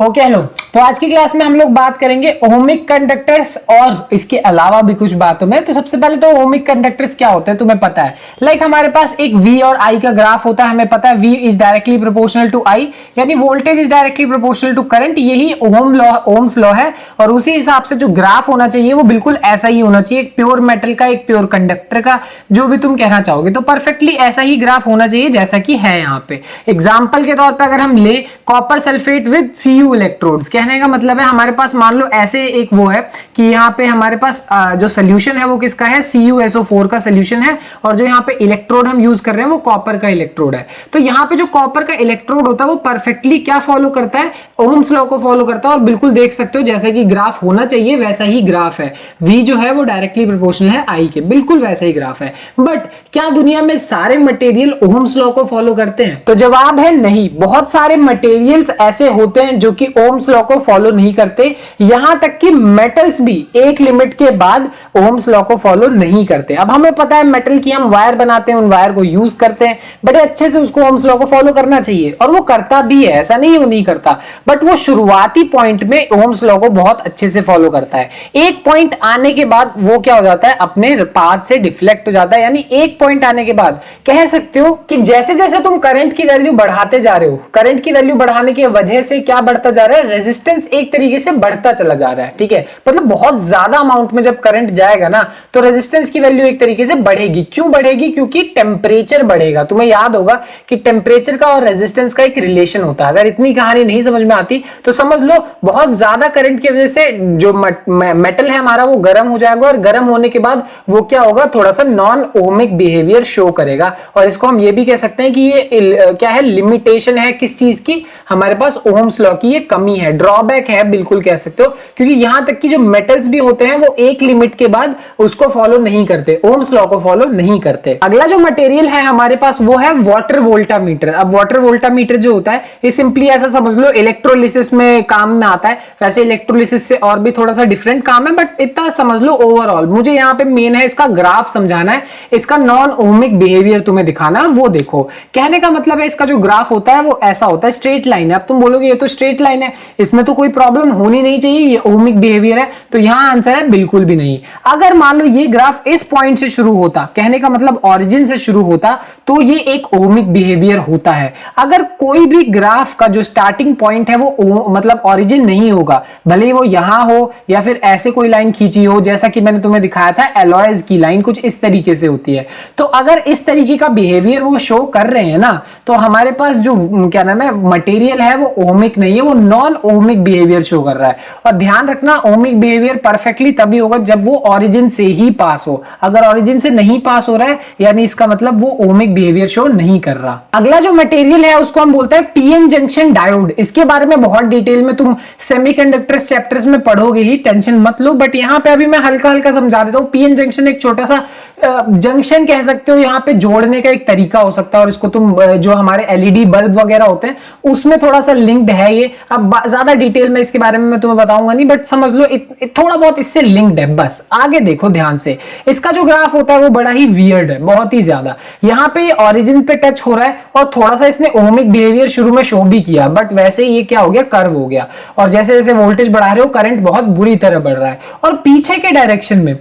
Okay hello. तो आज की क्लास में हम लोग बात करेंगे ओमिक कंडक्टर्स और इसके अलावा भी कुछ बातों में। तो सबसे पहले तो ओमिक कंडक्टर्स क्या होते हैं तुम्हें पता है। हमारे पास एक V और I का ग्राफ होता है। हमें पता है V is directly proportional to I, यानी voltage is directly proportional to current. यही ओम्स लॉ है और उसी हिसाब से जो ग्राफ होना चाहिए वो बिल्कुल ऐसा ही होना चाहिए, एक प्योर मेटल का, एक प्योर कंडक्टर का, जो भी तुम कहना चाहोगे। तो परफेक्टली ऐसा ही ग्राफ होना चाहिए जैसा कि है यहाँ पे। एग्जाम्पल के तौर पर अगर हम ले copper sulphate with Cu electrodes, कहने का मतलब है हमारे पास मान लो ऐसे एक वो है कि यहाँ पे हमारे पास जो सोल्यूशन है वो किसका है, CuSO4 का सोल्यूशन है, और जो यहाँ पे इलेक्ट्रोड हम यूज कर रहे हैं वो कॉपर का इलेक्ट्रोड है। तो यहाँ पे जो कॉपर का इलेक्ट्रोड होता है वो परफेक्टली क्या फॉलो करता है, ओम्स लॉ को फॉलो करता है। और बिल्कुल देख सकते हो जैसा कि ग्राफ होना चाहिए वैसा ही ग्राफ है। V जो है वो डायरेक्टली प्रोपोर्शनल है I के, बिल्कुल वैसा ही ग्राफ है। बट क्या दुनिया में सारे मटेरियल ओम्स लॉ को फॉलो करते हैं? तो जवाब है नहीं। बहुत सारे मटेरियल्स ऐसे होते हैं जो कि ओम्स लॉ को फॉलो नहीं करते। यहां तक कि मेटल्स भी एक लिमिट के बाद ओम्स लॉ को फॉलो नहीं करते। अब हमें पता है मेटल की हम वायर बनाते हैं, उन वायर को यूज करते हैं, बड़े अच्छे से उसको ओम्स लॉ को फॉलो करना चाहिए और वो करता भी है, ऐसा नहीं वो नहीं करता। बट वो शुरुआती पॉइंट में ओम्स लॉ को बहुत अच्छे से फॉलो करता है। एक पॉइंट आने के बाद वो क्या हो जाता है, अपने पाथ से डिफ्लेक्ट हो जाता है। यानी एक पॉइंट आने के बाद कह सकते हो कि जैसे जैसे तुम करंट की वैल्यू बढ़ाते जा रहे हो, करंट की वैल्यू बढ़ाने की वजह से क्या बढ़ता जा रहा है, रेजिस्टेंस एक तरीके से बढ़ता चला जा रहा है। ठीक है, मतलब बहुत ज्यादा अमाउंट में जब करंट जाएगा ना तो रेजिस्टेंस की वैल्यू एक तरीके से बढ़ेगी। क्यों बढ़ेगी? क्योंकि टेम्परेचर बढ़ेगा। तुम्हें याद होगा कि टेम्परेचर का और रेजिस्टेंस का एक रिलेशन होता है। अगर इतनी कहानी नहीं समझ में आती तो समझ लो बहुत ज्यादा करंट की वजह से जो मेटल है हमारा वो गर्म हो जाएगा, और गर्म होने के बाद वो क्या होगा, थोड़ा सा नॉन ओमिक बिहेवियर शो करेगा। और इसको हम ये भी कह सकते हैं कि ये क्या है, लिमिटेशन है किस चीज की, हमारे पास ओम्स लॉ की ये कमी है, ड्रॉबैक है, बिल्कुल कह सकते हो। क्योंकि यहां तक कि जो मेटल्स भी होते हैं वो एक लिमिट के बाद उसको फॉलो नहीं करते, ओम्स लॉ को फॉलो नहीं करते। अगला जो मटेरियल है हमारे पास वो है वाटर वोल्टामीटर। अब वाटर वोल्टामीटर जो होता है ये सिंपली ऐसा समझ लो इलेक्ट्रोलिसिस में काम में आता है। वैसे इलेक्ट्रोलिसिस से और भी थोड़ा सा डिफरेंट काम है, बट इतना समझ लो ओवरऑल। मुझे यहाँ पे मेन है इसका ग्राफ समझाना है, इसका नॉन ओमिक बिहेवियर तुम्हें दिखाना है। वो देखो, कहने का मतलब है इसका जो ग्राफ होता है वो ऐसा होता है, स्ट्रेट लाइन है। अब तुम बोलोगे ये तो स्ट्रेट लाइन है, इसमें तो कोई प्रॉब्लम होनी नहीं चाहिए, ये ओमिक बिहेवियर है। तो यहां आंसर है बिल्कुल भी नहीं। अगर मान लो ये ग्राफ इस पॉइंट से शुरू होता, कहने का मतलब ओरिजिन से शुरू होता, तो ये एक ओमिक बिहेवियर होता है। अगर कोई भी ग्राफ का जो स्टार्टिंग पॉइंट है वो मतलब ओरिजिन नहीं होगा, भले वो यहां हो या फिर ऐसे कोई लाइन खींची हो, जैसा कि मैंने तुम्हें दिखाया था एलॉयज की लाइन कुछ इस तरीके से होती है। तो अगर इस तरीके का बिहेवियर वो शो कर रहे हैं ना, तो हमारे पास जो क्या नाम है मटेरियल है वो ओमिक नहीं है, वो नॉन ओमिक बिहेवियर शो कर रहा है। और ध्यान रखना ओमिक बिहेवियर परफेक्टली तभी होगा जब वो ओरिजिन से ही पास हो। अगर ओरिजिन से नहीं पास हो रहा है यानी इसका मतलब वो ओमिक बिहेवियर शो नहीं कर रहा। अगला जो मटेरियल है उसको हम बोलते हैं पीएन जंक्शन डायोड। इसके बारे में बहुत डिटेल में तुम सेमीकंडक्टर्स चैप्टर्स में पढ़ोगे ही, टेंशन मत लो। बट यहाँ पे अभी मैं हल्का हल्का समझा देता हूँ। पीएन जंक्शन एक छोटा सा जंक्शन कह सकते हो, यहाँ पे जोड़ने का एक तरीका हो सकता है। और इसको तुम जो हमारे एलईडी बल्ब वगैरह होते हैं उसमें थोड़ा सा लिंक्ड है ये। अब ज्यादा डिटेल में इसके बारे में मैं तुम्हें बताऊंगा नहीं, बट समझ लो थोड़ा बहुत इससे लिंक्ड है बस। आगे देखो ध्यान से, इसका जो ग्राफ होता है वो बड़ा ही वियर्ड है, बहुत ही ज्यादा। यहाँ पे ओरिजिन पे टच हो रहा है और थोड़ा सा इसने ओमिक बिहेवियर शुरू में शो भी किया, बट वैसे ये क्या हो गया, कर्व हो गया। और जैसे जैसे वोल्टेज बढ़ा रहे हो करंट बहुत बुरी तरह बढ़ रहा है। और पीछे के डायरेक्शन में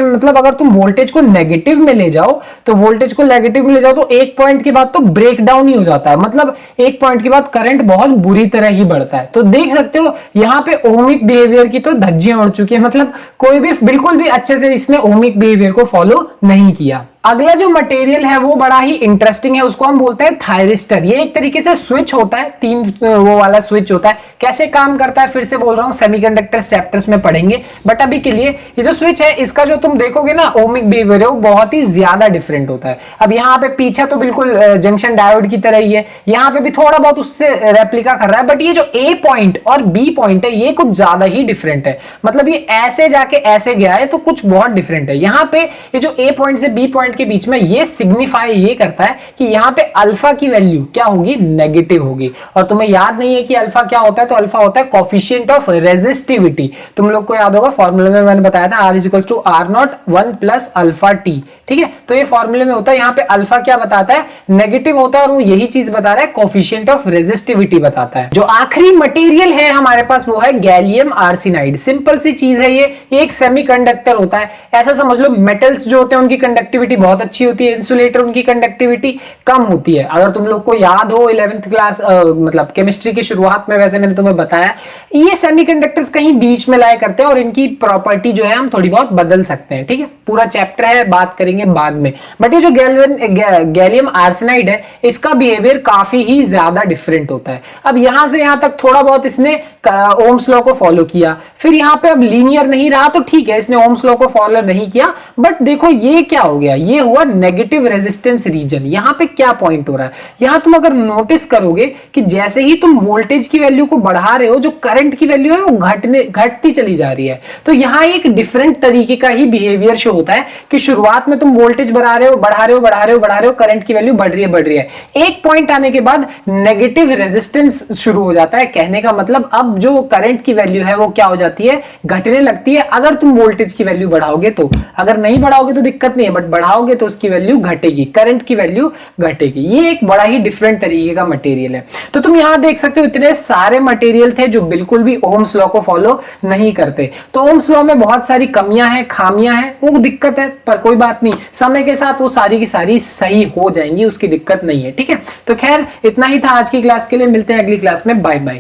मतलब अगर तुम वोल्टेज को नेगेटिव में ले जाओ तो वोल्टेज को नेगेटिव में ले जाओ तो एक पॉइंट के बाद तो ब्रेक डाउन ही हो जाता है। मतलब एक पॉइंट के बाद करंट बहुत बुरी तरह ही बढ़ता है। तो देख सकते हो यहाँ पे ओमिक बिहेवियर की तो धज्जियां उड़ चुकी है, मतलब कोई भी बिल्कुल भी अच्छे से इसने ओमिक बिहेवियर को फॉलो नहीं किया। अगला जो मटेरियल है वो बड़ा ही इंटरेस्टिंग है, उसको हम बोलते हैं थायरिस्टर। ये एक तरीके से स्विच होता है, तीन वो वाला स्विच होता है। कैसे काम करता है फिर से बोल रहा हूँ, सेमीकंडक्टर्स चैप्टर्स में पढ़ेंगे। बट अभी के लिए ये जो स्विच है इसका जो तुम देखोगे ना ओमिक बिहेवियर है वो बहुत ही ज्यादा डिफरेंट होता है। अब यहाँ पे पीछे तो बिल्कुल जंक्शन डायोड की तरह ही है, यहाँ पे भी थोड़ा बहुत उससे रेप्लिका कर रहा है। बट ये जो ए पॉइंट और बी पॉइंट है ये कुछ ज्यादा ही डिफरेंट है। मतलब ये ऐसे जाके ऐसे गया है तो कुछ बहुत डिफरेंट है। यहाँ पे ये जो ए पॉइंट से बी पॉइंट के बीच में ये सिग्निफाई ये करता है कि यहाँ पे अल्फा की वैल्यू क्या होगी, नेगेटिव होगी। और तुम्हें याद नहीं है कि अल्फा क्या होता है, तो अल्फा होता है कोफिशिएंट ऑफ रेजिस्टिविटी। तुम लोग को याद होगा फॉर्मूला में मैंने बताया था R = R0 1 + अल्फा t। ठीक है। तो ये फॉर्मूले में होता है, यहाँ पे अल्फा क्या बताता है, नेगेटिव होता है, और वो यही चीज बता रहा है, कोफिशिएंट ऑफ रेजिस्टिविटी बताता है। जो आखिरी मटेरियल है हमारे पास वो है गैलियम आर्सेनाइड। सिंपल सी चीज है, ये एक सेमीकंडक्टर होता है। ऐसा समझ लो मेटल्स जो होते हैं उनकी कंडक्टिविटी बहुत अच्छी होती है, इंसुलेटर उनकी कंडक्टिविटी कम होती है। अगर तुम लोग को याद हो 11th क्लास मतलब केमिस्ट्री की शुरुआत में वैसे मैंने तुम्हें बताया, ये सेमीकंडक्टर्स कहीं बीच में लाया करते हैं और इनकी प्रॉपर्टी जो है हम थोड़ी बहुत बदल सकते हैं, ठीक है। पूरा चैप्टर है, बात करेंगे बाद में। बट ये जो गैलियम आर्सेनाइड है इसका बिहेवियर काफी ही ज्यादा डिफरेंट होता है। अब यहां से यहां तक थोड़ा बहुत इसने ओम्स लॉ को फॉलो किया, फिर यहां पे अब लीनियर नहीं रहा तो ठीक है, इसने ओम्स लॉ को फॉलो नहीं किया। बट देखो ये क्या हो गया, ये हुआ नेगेटिव रेजिस्टेंस रीजन। यहां पे क्या पॉइंट हो रहा है, यहां तुम अगर नोटिस करोगे कि जैसे ही तुम वोल्टेज की वैल्यू को बढ़ा रहे हो, जो करंट की वैल्यू है वो घटती चली जा रही है। तो यहां एक डिफरेंट तरीके का ही बिहेवियर शो होता है कि शुरुआत में तुम वोल्टेज बढ़ा रहे हो, करंट की वैल्यू बढ़ रही है। एक पॉइंट आने के बाद नेगेटिव रेजिस्टेंस शुरू हो जाता है। कहने का मतलब अब जो करंट की वैल्यू है वो क्या हो जाती है, घटने लगती है। अगर तुम वोल्टेज की वैल्यू बढ़ाओगे तो, अगर नहीं बढ़ाओगे तो दिक्कत नहीं है, बट बढ़ाओगे तो उसकी वैल्यू घटेगी, करंट की वैल्यू घटेगी। ये एक बड़ा ही डिफरेंट तरीके का मटेरियल है। तो तुम यहां देख सकते हो इतने सारे मटेरियल थे जो बिल्कुल भी ओम्स लॉ को फॉलो नहीं करते। तो ओम्स लॉ में बहुत सारी कमियां हैं, खामियां हैं, वो दिक्कत है, पर कोई बात नहीं, समय के साथ वो सारी की सारी सही हो जाएंगी, उसकी दिक्कत नहीं है, ठीक है। तो खैर इतना ही था आज की क्लास के लिए, मिलते हैं अगली क्लास में, बाय बाय।